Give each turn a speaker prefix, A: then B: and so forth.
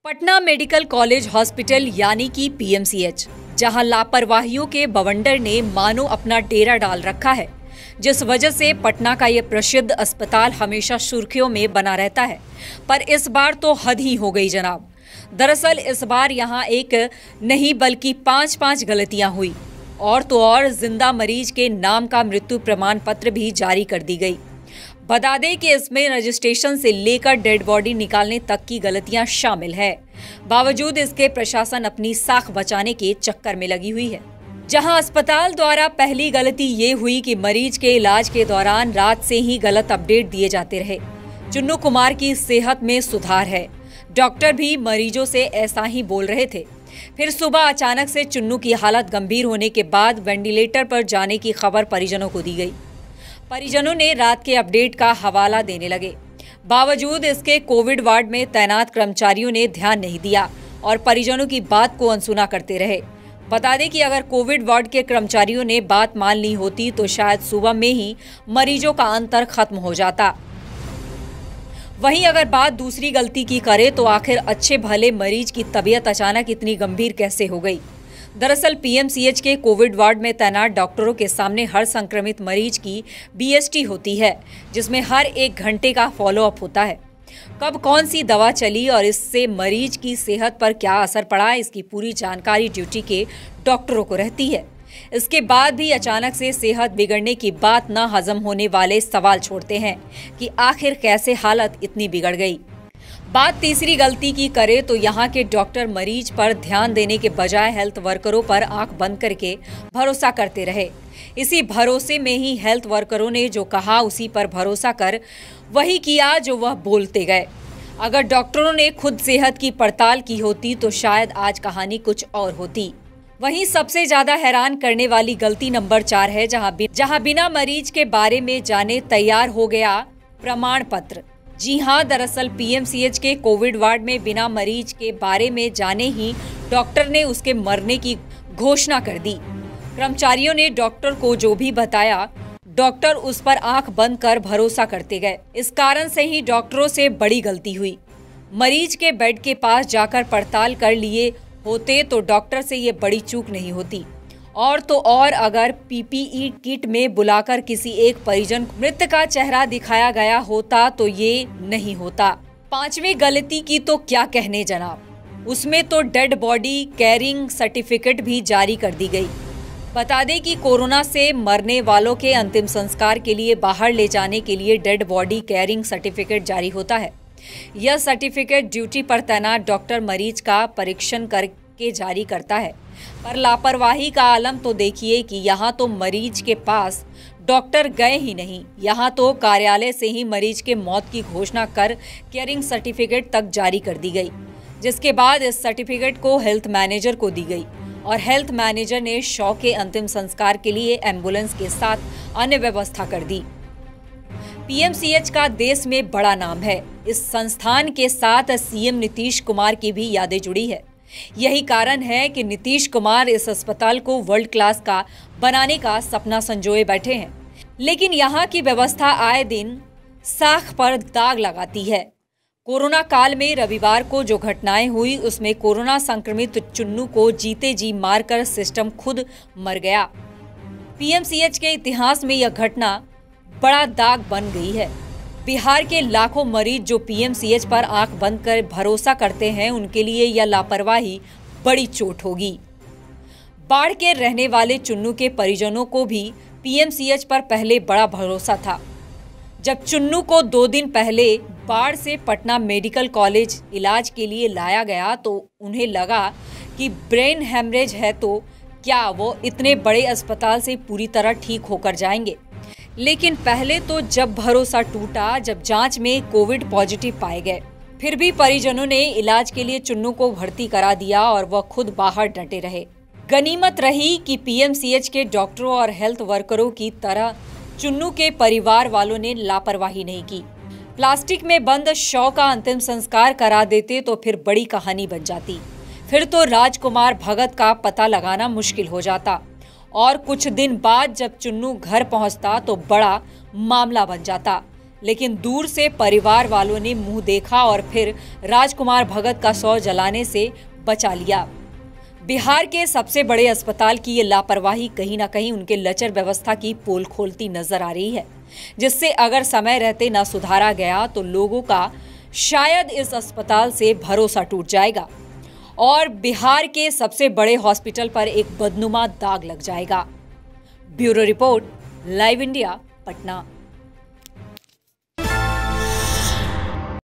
A: Patna medical college hospital यानी कि PMCH, जहां लापरवाहियों के बवंडर ने मानो अपना डेरा डाल रखा है, जिस वजह से पटना का ये प्रसिद्ध अस्पताल हमेशा सुर्खियों में बना रहता है। पर इस बार तो हद ही हो गई जनाब। दरअसल इस बार यहां एक नहीं बल्कि पांच गलतियां हुई और तो और जिंदा मरीज के नाम का मृत्यु प्रमाण पत्र भी जारी कर दी गई। बता दें कि इसमें रजिस्ट्रेशन से लेकर डेड बॉडी निकालने तक की गलतियां शामिल है। बावजूद इसके प्रशासन अपनी साख बचाने के चक्कर में लगी हुई है। जहां अस्पताल द्वारा पहली गलती ये हुई कि मरीज के इलाज के दौरान रात से ही गलत अपडेट दिए जाते रहे। चुन्नू कुमार की सेहत में सुधार है, डॉक्टर भी मरीजों से ऐसा ही बोल रहे थे। फिर सुबह अचानक से चुन्नू की हालत गंभीर होने के बाद वेंटिलेटर पर जाने की खबर परिजनों को दी गई। परिजनों ने रात के अपडेट का हवाला देने लगे। बावजूद इसके कोविड वार्ड में तैनात कर्मचारियों ने ध्यान नहीं दिया और परिजनों की बात को अनसुना करते रहे। बता दें कि अगर कोविड वार्ड के कर्मचारियों ने बात मान ली होती तो शायद सुबह में ही मरीजों का अंतर खत्म हो जाता। वहीं अगर बात दूसरी गलती की करे तो आखिर अच्छे भले मरीज की तबीयत अचानक इतनी गंभीर कैसे हो गई। दरअसल पीएमसीएच के कोविड वार्ड में तैनात डॉक्टरों के सामने हर संक्रमित मरीज की बीएसटी होती है, जिसमें हर 1 घंटे का फॉलोअप होता है। कब कौन सी दवा चली और इससे मरीज की सेहत पर क्या असर पड़ा, इसकी पूरी जानकारी ड्यूटी के डॉक्टरों को रहती है। इसके बाद भी अचानक से सेहत बिगड़ने की बात न हजम होने वाले सवाल छोड़ते हैं कि आखिर कैसे हालत इतनी बिगड़ गई। बात तीसरी गलती की करे तो यहाँ के डॉक्टर मरीज पर ध्यान देने के बजाय हेल्थ वर्करों पर आंख बंद करके भरोसा करते रहे। इसी भरोसे में ही हेल्थ वर्करों ने जो कहा उसी पर भरोसा कर वही किया जो वह बोलते गए। अगर डॉक्टरों ने खुद सेहत की पड़ताल की होती तो शायद आज कहानी कुछ और होती। वहीं सबसे ज्यादा हैरान करने वाली गलती नंबर 4 है, जहां बिना मरीज के बारे में जाने तैयार हो गया प्रमाण पत्र। जी हां, दरअसल पीएमसीएच के कोविड वार्ड में बिना मरीज के बारे में जाने ही डॉक्टर ने उसके मरने की घोषणा कर दी। कर्मचारियों ने डॉक्टर को जो भी बताया, डॉक्टर उस पर आंख बंद कर भरोसा करते गए। इस कारण से ही डॉक्टरों से बड़ी गलती हुई। मरीज के बेड के पास जाकर पड़ताल कर लिए होते तो डॉक्टर से ये बड़ी चूक नहीं होती। और तो और अगर पीपीई किट में बुलाकर किसी एक परिजन को मृत का चेहरा दिखाया गया होता तो ये नहीं होता। 5वीं गलती की तो क्या कहने जनाब, उसमें तो डेड बॉडी कैरिंग सर्टिफिकेट भी जारी कर दी गई। बता दें कि कोरोना से मरने वालों के अंतिम संस्कार के लिए बाहर ले जाने के लिए डेड बॉडी कैरिंग सर्टिफिकेट जारी होता है। यह सर्टिफिकेट ड्यूटी पर तैनात डॉक्टर मरीज का परीक्षण करके जारी करता है। पर लापरवाही का आलम तो देखिए कि यहाँ तो मरीज के पास डॉक्टर गए ही नहीं, यहाँ तो कार्यालय से ही मरीज के मौत की घोषणा कर केयरिंग सर्टिफिकेट तक जारी कर दी गई, जिसके बाद इस सर्टिफिकेट को हेल्थ मैनेजर को दी गई और हेल्थ मैनेजर ने शव के अंतिम संस्कार के लिए एम्बुलेंस के साथ अन्य व्यवस्था कर दी। पीएमसीएच का देश में बड़ा नाम है। इस संस्थान के साथ सीएम नीतीश कुमार की भी यादें जुड़ी है। यही कारण है कि नीतीश कुमार इस अस्पताल को वर्ल्ड क्लास का बनाने का सपना संजोए बैठे हैं। लेकिन यहाँ की व्यवस्था आए दिन साख पर दाग लगाती है। कोरोना काल में रविवार को जो घटनाएं हुई उसमें कोरोना संक्रमित चुन्नू को जीते जी मारकर सिस्टम खुद मर गया। पीएमसीएच के इतिहास में यह घटना बड़ा दाग बन गई है। बिहार के लाखों मरीज जो पीएमसीएच पर आंख बंद कर भरोसा करते हैं, उनके लिए यह लापरवाही बड़ी चोट होगी। बाढ़ के रहने वाले चुन्नू के परिजनों को भी पीएमसीएच पर पहले बड़ा भरोसा था। जब चुन्नू को 2 दिन पहले बाढ़ से पटना मेडिकल कॉलेज इलाज के लिए लाया गया तो उन्हें लगा कि ब्रेन हेमरेज है, तो क्या वो इतने बड़े अस्पताल से पूरी तरह ठीक होकर जाएंगे। लेकिन पहले तो जब भरोसा टूटा जब जांच में कोविड पॉजिटिव पाए गए। फिर भी परिजनों ने इलाज के लिए चुन्नू को भर्ती करा दिया और वह खुद बाहर डटे रहे। गनीमत रही कि पीएमसीएच के डॉक्टरों और हेल्थ वर्करों की तरह चुन्नू के परिवार वालों ने लापरवाही नहीं की। प्लास्टिक में बंद शव का अंतिम संस्कार करा देते तो फिर बड़ी कहानी बन जाती। फिर तो राजकुमार भगत का पता लगाना मुश्किल हो जाता और कुछ दिन बाद जब चुन्नू घर पहुंचता तो बड़ा मामला बन जाता। लेकिन दूर से परिवार वालों ने मुंह देखा और फिर राजकुमार भगत का शव जलाने से बचा लिया। बिहार के सबसे बड़े अस्पताल की ये लापरवाही कहीं ना कहीं उनके लचर व्यवस्था की पोल खोलती नजर आ रही है, जिससे अगर समय रहते न सुधारा गया तो लोगों का शायद इस अस्पताल से भरोसा टूट जाएगा और बिहार के सबसे बड़े हॉस्पिटल पर एक बदनुमा दाग लग जाएगा। Bureau report, live India, Patna.